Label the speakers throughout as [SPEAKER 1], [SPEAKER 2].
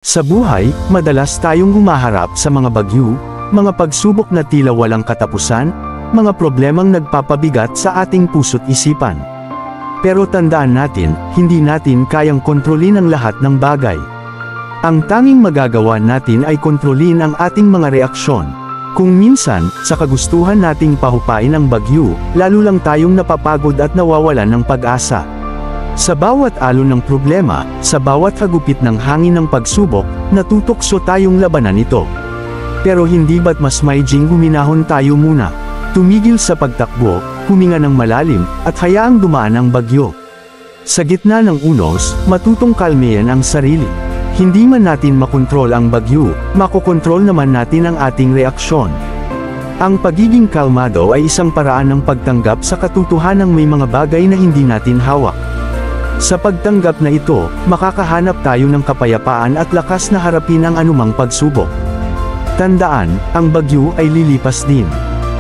[SPEAKER 1] Sa buhay, madalas tayong humaharap sa mga bagyo, mga pagsubok na tila walang katapusan, mga problemang nagpapabigat sa ating puso't isipan. Pero tandaan natin, hindi natin kayang kontrolin ang lahat ng bagay. Ang tanging magagawa natin ay kontrolin ang ating mga reaksyon. Kung minsan, sa kagustuhan nating pahupain ang bagyo, lalo lang tayong napapagod at nawawalan ng pag-asa. Sa bawat alon ng problema, sa bawat hagupit ng hangin ng pagsubok, natutokso tayong labanan ito. Pero hindi ba't mas maiging huminahon tayo muna? Tumigil sa pagtakbo, huminga ng malalim, at hayaang dumaan ang bagyo. Sa gitna ng unos, matutong kalmayan ang sarili. Hindi man natin makontrol ang bagyo, makokontrol naman natin ang ating reaksyon. Ang pagiging kalmado ay isang paraan ng pagtanggap sa katotohanang may mga bagay na hindi natin hawak. Sa pagtanggap na ito, makakahanap tayo ng kapayapaan at lakas na harapin ang anumang pagsubok. Tandaan, ang bagyo ay lilipas din.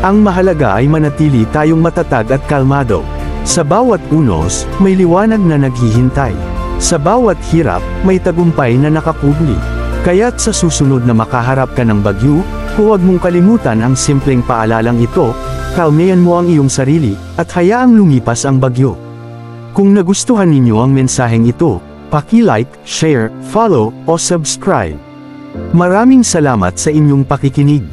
[SPEAKER 1] Ang mahalaga ay manatili tayong matatag at kalmado. Sa bawat unos, may liwanag na naghihintay. Sa bawat hirap, may tagumpay na nakakubli. Kaya't sa susunod na makaharap ka ng bagyo, huwag mong kalimutan ang simpleng paalalang ito, kalmayan mo ang iyong sarili, at hayaang lumipas ang bagyo. Kung nagustuhan ninyo ang mensaheng ito, paki-like, share, follow, o subscribe. Maraming salamat sa inyong pakikinig.